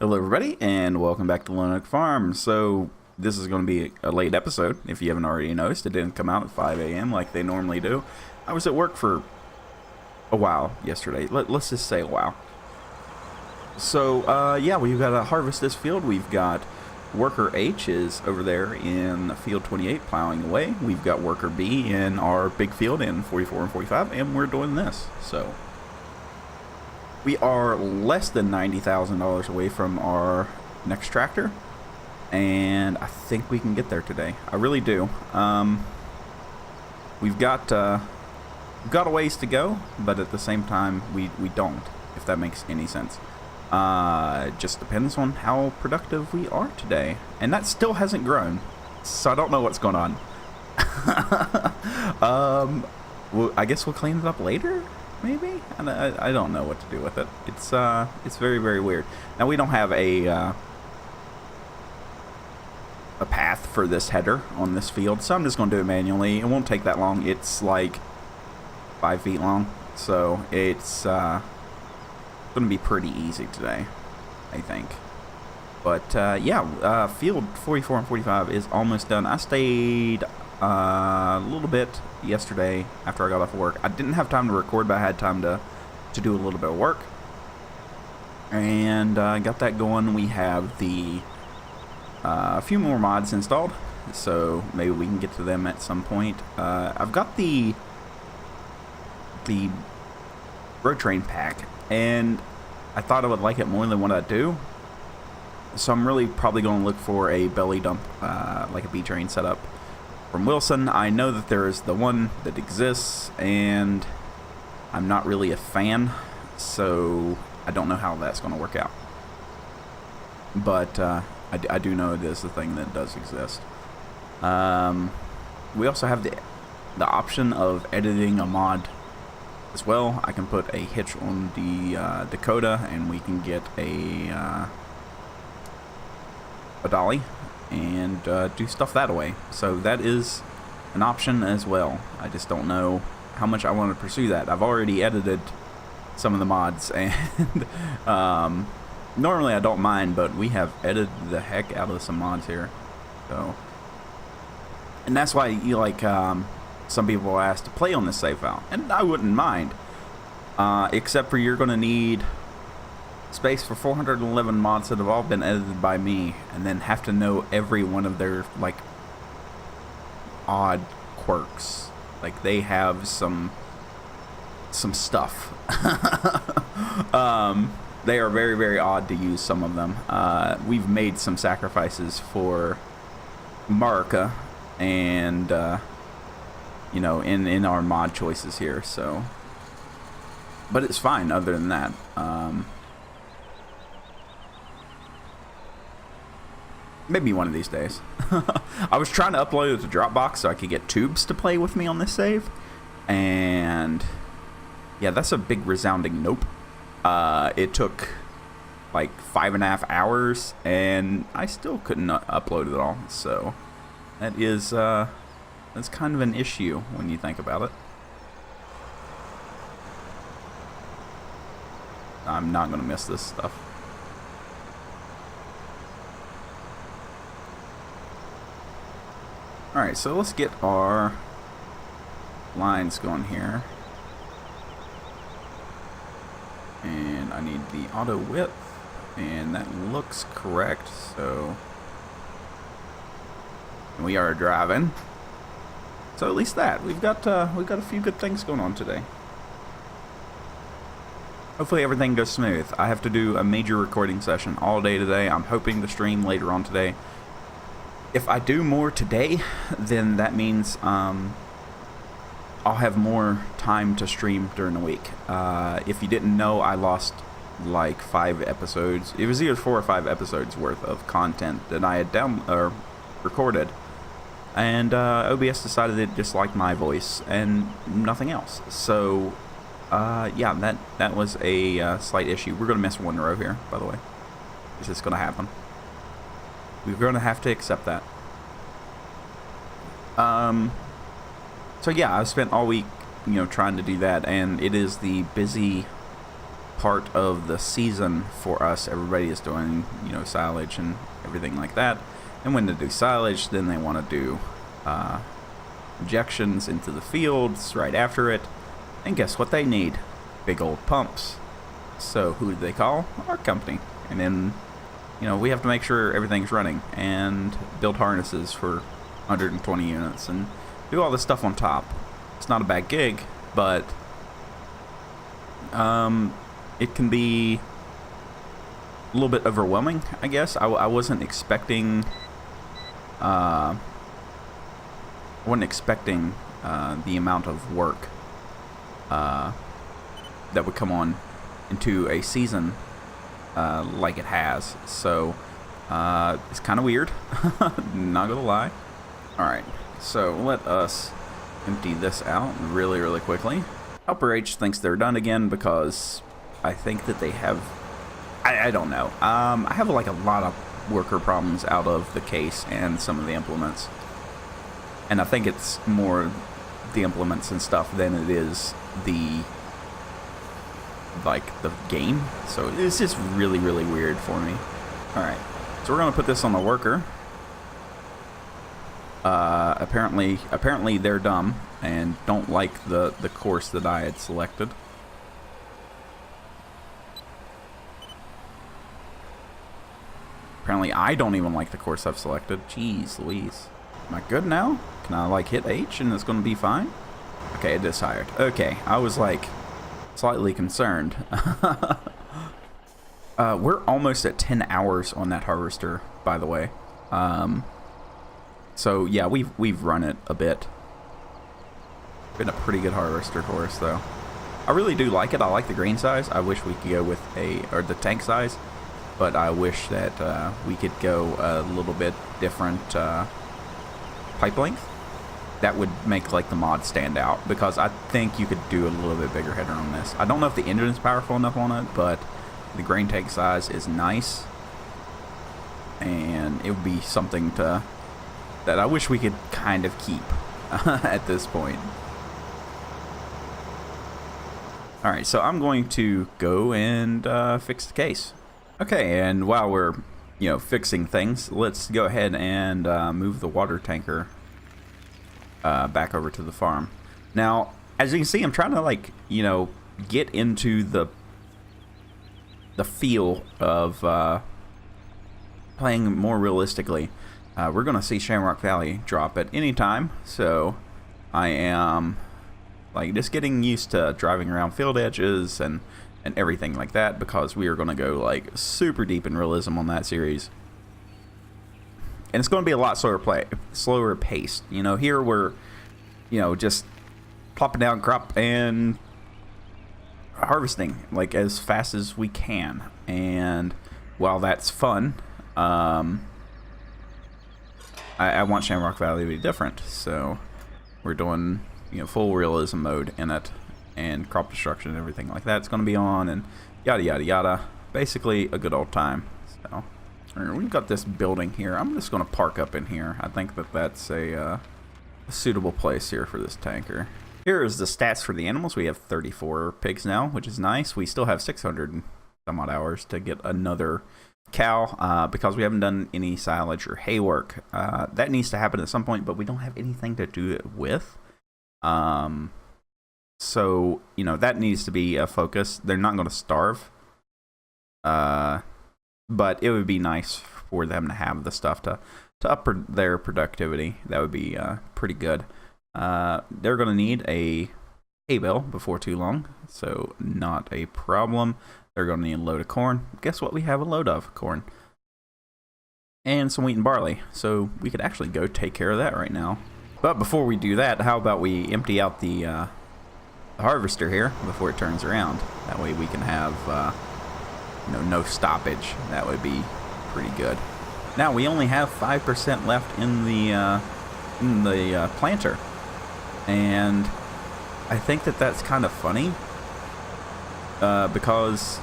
Hello everybody and welcome back to Lone Oak Farm. So this is going to be a late episode. If you haven't already noticed, it didn't come out at 5 a.m. like they normally do. I was at work for a while yesterday. Let's just say a while. So yeah, we've got to harvest this field. We've got worker H is over there in field 28 plowing away. We've got worker B in our big field in 44 and 45, and we're doing this. So we are less than $90,000 away from our next tractor, and I think we can get there today. I really do. We've got a ways to go, but at the same time, we don't, if that makes any sense. It just depends on how productive we are today, and that still hasn't grown, so I don't know what's going on. Well, I guess we'll clean it up later. Maybe? I don't know what to do with it. It's very, very weird. Now, we don't have a path for this header on this field, so I'm just going to do it manually. It won't take that long. It's like 5 feet long, so it's going to be pretty easy today, I think. But yeah, field 44 and 45 is almost done. I stayed a little bit yesterday after I got off of work. I didn't have time to record, but I had time to do a little bit of work, and got that going. We have a few more mods installed, so maybe we can get to them at some point. I've got the road train pack, and I thought I would like it more than what I do, so I'm really probably going to look for a belly dump, like a B train setup from Wilson. I know that there is the one that exists, and I'm not really a fan, so I don't know how that's going to work out. But I do know it is the thing that does exist. We also have the option of editing a mod as well. I can put a hitch on the Dakota, and we can get a dolly and do stuff that way. So that is an option as well. I just don't know how much I want to pursue that. I've already edited some of the mods, and normally I don't mind, but we have edited the heck out of some mods here. So, and that's why you like some people are asked to play on this save file, and I wouldn't mind, except for you're going to need space for 411 mods that have all been edited by me, and then have to know every one of their like odd quirks. Like they have some stuff. They are very, very odd to use, some of them. We've made some sacrifices for Marika, and you know, in our mod choices here, so, but it's fine other than that. Maybe one of these days. I was trying to upload it to Dropbox so I could get tubes to play with me on this save, and yeah, that's a big resounding nope. It took like 5.5 hours, and I still couldn't upload it all, so that is that's kind of an issue when you think about it. I'm not gonna miss this stuff. Alright, so let's get our lines going here. And I need the auto width, and that looks correct, so we are driving. So at least that. We've got a few good things going on today. Hopefully everything goes smooth. I have to do a major recording session all day today. I'm hoping to stream later on today. If I do more today, then that means I'll have more time to stream during the week. If you didn't know, I lost like 5 episodes. It was either 4 or 5 episodes worth of content that I had recorded, and OBS decided it disliked my voice and nothing else. So yeah, that was a slight issue. We're gonna miss one row here, by the way. It's just gonna happen. We're going to have to accept that. So yeah, I spent all week, you know, trying to do that, and it is the busy part of the season for us. Everybody is doing, you know, silage and everything like that. And when they do silage, then they want to do injections into the fields right after it. And guess what they need? Big old pumps. So who do they call? Our company. And then, you know, we have to make sure everything's running and build harnesses for 120 units and do all this stuff on top. It's not a bad gig, but it can be a little bit overwhelming, I guess. I wasn't expecting the amount of work that would come on into a season like it has. So it's kind of weird, not gonna lie. Alright, so let us empty this out really quickly. Helper H thinks they're done again because I think that they have, I don't know. I have like a lot of worker problems out of the case and some of the implements. And I think it's more the implements and stuff than it is the game. So it's just really weird for me. Alright, so we're gonna put this on the worker. Apparently they're dumb and don't like the course that I had selected. Apparently I don't even like the course I've selected. Jeez Louise. Am I good now? Can I like hit H and it's gonna be fine? Okay, it is hired. Okay, I was like slightly concerned. We're almost at 10 hours on that harvester, by the way. So yeah, we've run it a bit. Been a pretty good harvester for us, though. I really do like it. I like the grain size. I wish we could go with or the tank size, but I wish that we could go a little bit different pipe length. That would make like the mod stand out, because I think you could do a little bit bigger header on this. I don't know if the engine is powerful enough on it, but the grain tank size is nice, and it would be something that I wish we could kind of keep at this point. Alright, so I'm going to go and fix the case. Okay, and while we're, you know, fixing things, let's go ahead and move the water tanker back over to the farm. Now, as you can see, I'm trying to, like, you know, get into the feel of playing more realistically. We're going to see Shamrock Valley drop at any time, so I am like just getting used to driving around field edges and everything like that, because we are going to go like super deep in realism on that series. And it's going to be a lot slower paced. You know, here we're, you know, just plopping down crop and harvesting like as fast as we can. And while that's fun, I want Shamrock Valley to be different, so we're doing, you know, full realism mode in it, and crop destruction and everything like that's going to be on, and yada yada yada. Basically a good old time. So we've got this building here. I'm just going to park up in here. I think that that's a suitable place here for this tanker. Here is the stats for the animals. We have 34 pigs now, which is nice. We still have 600 some odd hours to get another cow, because we haven't done any silage or hay work. That needs to happen at some point, but we don't have anything to do it with. So, you know, that needs to be a focus. They're not going to starve, but it would be nice for them to have the stuff to up their productivity. That would be pretty good. They're going to need a hay bale before too long, so not a problem. They're going to need a load of corn. Guess what? We have a load of corn. And some wheat and barley. So we could actually go take care of that right now. But before we do that, how about we empty out the harvester here before it turns around. That way we can have you know, no stoppage. That would be pretty good. Now we only have 5% left in the planter. And I think that that's kind of funny. Because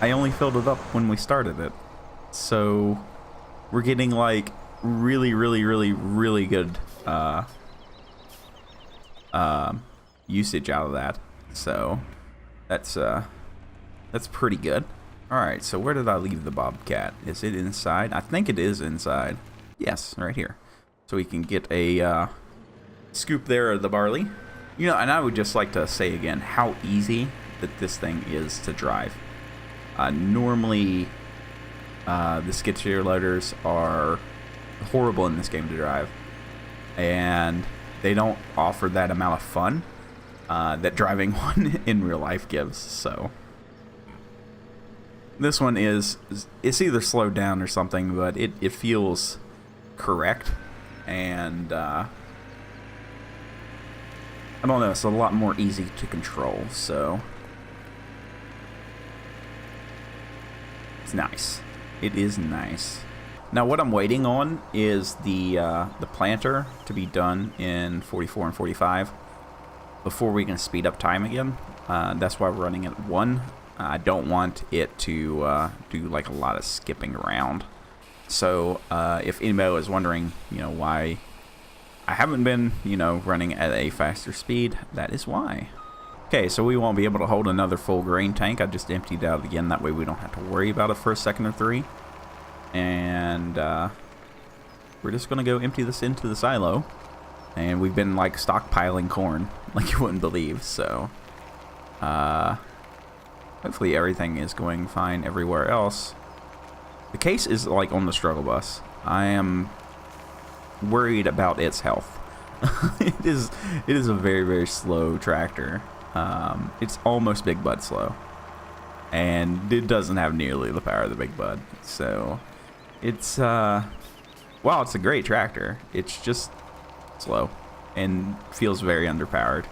I only filled it up when we started it. So we're getting like really good usage out of that. So that's That's pretty good. Alright, so where did I leave the Bobcat? Is it inside? I think it is inside. Yes, right here. So we can get a scoop there of the barley. You know, and I would just like to say again how easy that this thing is to drive. Normally, the skid steer loaders are horrible in this game to drive. And they don't offer that amount of fun that driving one in real life gives, so... This one it's either slowed down or something, but it feels correct, and I don't know, it's a lot more easy to control, so it's nice. It is nice. Now what I'm waiting on is the planter to be done in 44 and 45 before we can speed up time again. That's why we're running at 1. I don't want it to do like a lot of skipping around. So if anybody was wondering, you know, why I haven't been, you know, running at a faster speed, that is why. Okay, so we won't be able to hold another full grain tank. I just emptied out again. That way we don't have to worry about it for a second or 3. And we're just going to go empty this into the silo. And we've been like stockpiling corn like you wouldn't believe. So hopefully everything is going fine everywhere else. The case is like on the struggle bus. I am worried about its health. It is a very, very slow tractor. It's almost Big Bud slow. And it doesn't have nearly the power of the Big Bud. So it's while it's a great tractor, it's just slow and feels very underpowered.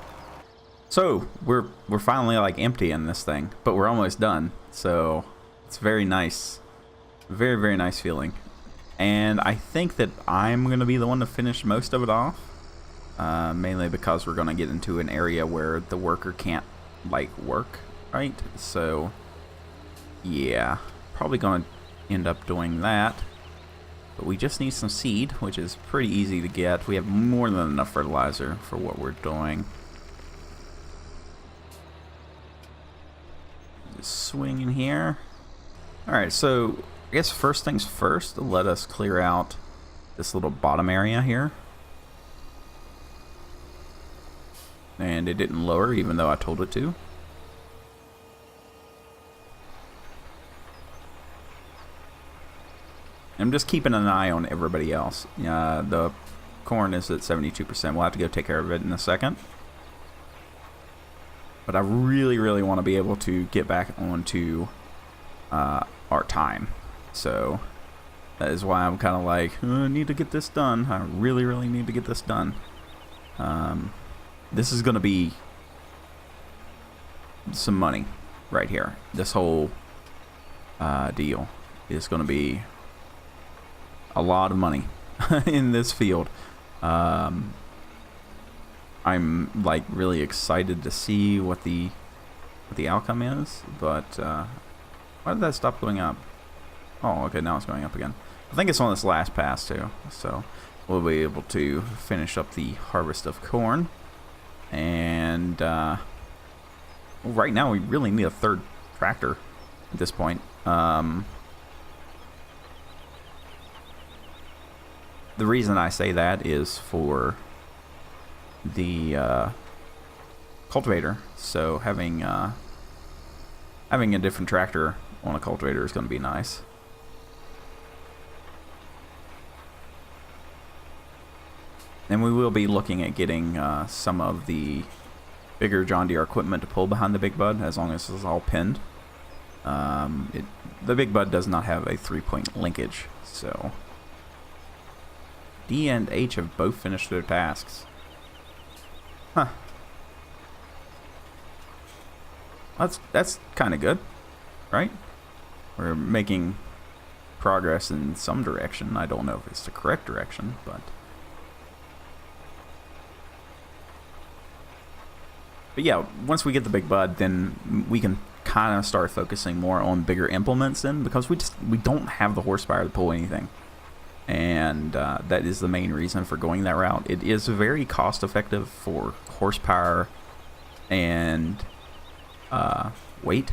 So we're finally like emptying this thing, but we're almost done. So it's very nice, very, very nice feeling. And I think that I'm gonna be the one to finish most of it off, mainly because we're gonna get into an area where the worker can't like work, right? So yeah, probably gonna end up doing that. But we just need some seed, which is pretty easy to get. We have more than enough fertilizer for what we're doing. Swing in here. Alright, so I guess first things first, let us clear out this little bottom area here. And it didn't lower even though I told it to. I'm just keeping an eye on everybody else. The corn is at 72%. We'll have to go take care of it in a second. But I really, really want to be able to get back onto our time. So that is why I'm kind of like, I need to get this done. I really, really need to get this done. This is going to be some money right here. This whole deal is going to be a lot of money in this field. I'm like really excited to see what the outcome is, but why did that stop going up? Oh, okay, now it's going up again. I think it's on this last pass too, so we'll be able to finish up the harvest of corn. And well, right now we really need a third tractor at this point. The reason I say that is for the cultivator. So having a different tractor on a cultivator is going to be nice. And we will be looking at getting some of the bigger John Deere equipment to pull behind the Big Bud, as long as it's all pinned. The Big Bud does not have a 3-point linkage, so D and H have both finished their tasks. Huh. That's kind of good, right? We're making progress in some direction. I don't know if it's the correct direction, but yeah, once we get the Big Bud, then we can kind of start focusing more on bigger implements then, because we don't have the horsepower to pull anything. And that is the main reason for going that route. It is very cost effective for horsepower and weight,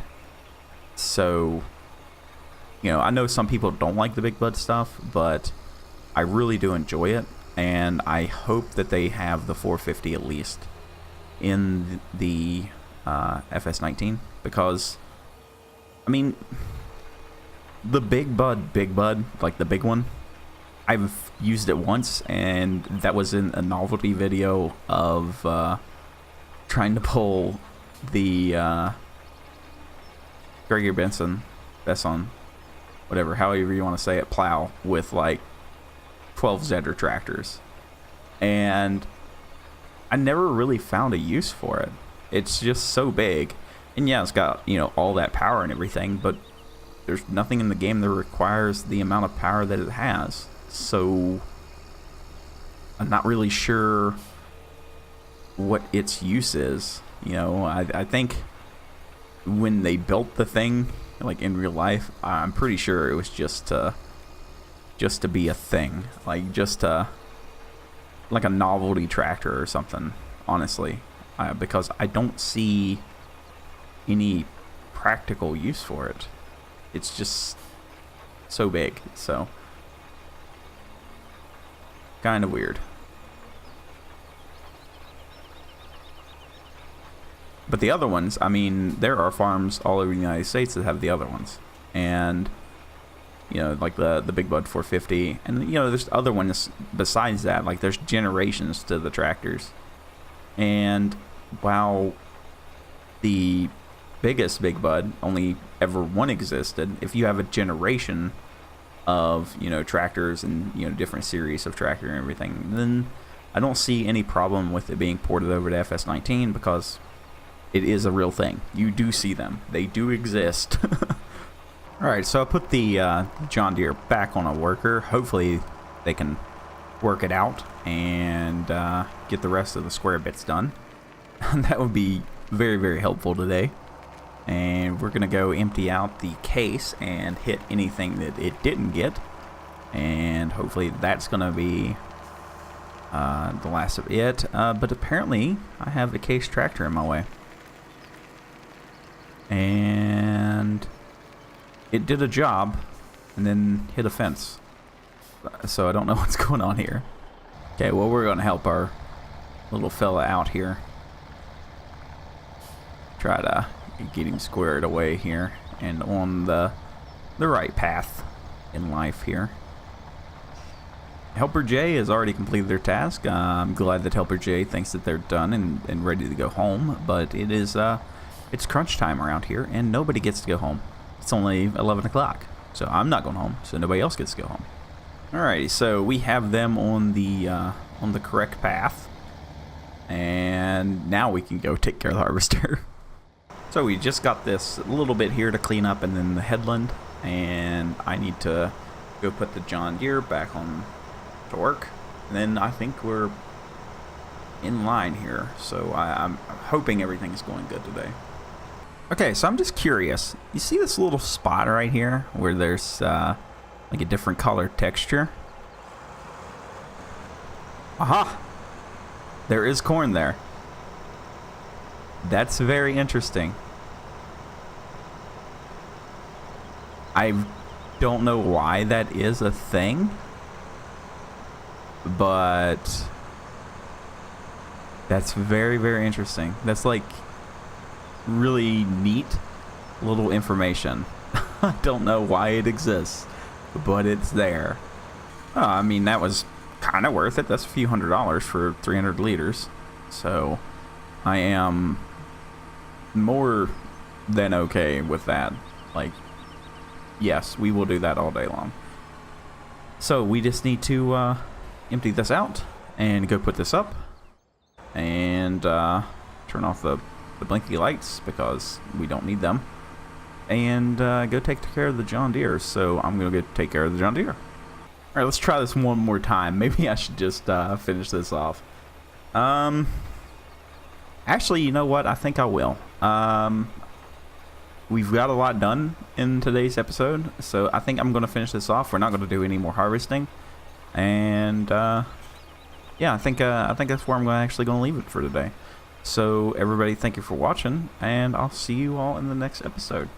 So, you know, I know some people don't like the big bud stuff, but I really do enjoy it, and I hope that they have the 450 at least in the FS19, because, I mean, the big bud, like the big one, I've used it once, and that was in a novelty video of trying to pull the Gregory Besson, whatever, however you want to say it, plow with like 12 Zedder tractors, and I never really found a use for it. It's just so big, and yeah, it's got, you know, all that power and everything, but there's nothing in the game that requires the amount of power that it has. So I'm not really sure what its use is. You know, I think when they built the thing, like in real life, I'm pretty sure it was just to be a thing, like like a novelty tractor or something, honestly, because I don't see any practical use for it. It's just so big, so kind of weird. But the other ones, I mean, there are farms all over the United States that have the other ones, and you know, like the Big Bud 450, and you know, there's other ones besides that. Like there's generations to the tractors, and while the biggest Big Bud only ever one existed, if you have a generation of, you know, tractors and, you know, different series of tractor and everything, then I don't see any problem with it being ported over to FS19, because it is a real thing. You do see them. They do exist. Alright, so I put the John Deere back on a worker. Hopefully they can work it out and get the rest of the square bits done. That would be very, very helpful today. And we're going to go empty out the case and hit anything that it didn't get. And hopefully that's going to be the last of it. But apparently I have a case tractor in my way. And it did a job and then hit a fence. So I don't know what's going on here. Okay, well, we're going to help our little fella out here. Try to get him squared away here and on the right path in life here. Helper J has already completed their task. I'm glad that Helper J thinks that they're done and ready to go home, but it is it's crunch time around here and nobody gets to go home. It's only 11 o'clock, so I'm not going home, so nobody else gets to go home. Alrighty, so we have them on the correct path, and now we can go take care of the harvester. So we just got this little bit here to clean up, and then the headland, and I need to go put the John Deere back on to work, and then I think we're in line here, so I'm hoping everything is going good today. Okay, so I'm just curious, you see this little spot right here where there's like a different color texture? Aha! There is corn there. That's very interesting. I don't know why that is a thing, but that's very, very interesting. That's like really neat little information. I don't know why it exists, but it's there. Oh, I mean, that was kind of worth it. That's a few $100s for 300 liters. So I am more than okay with that. Like, yes, we will do that all day long. So we just need to empty this out and go put this up and turn off the blinky lights because we don't need them, and go take care of the John Deere. So I'm gonna go take care of the John Deere. All right, let's try this one more time. Maybe I should just finish this off. Actually, you know what? I think I will. We've got a lot done in today's episode, so I think I'm going to finish this off. We're not going to do any more harvesting, and yeah, I think that's where I'm actually going to leave it for today. So everybody, thank you for watching, and I'll see you all in the next episode.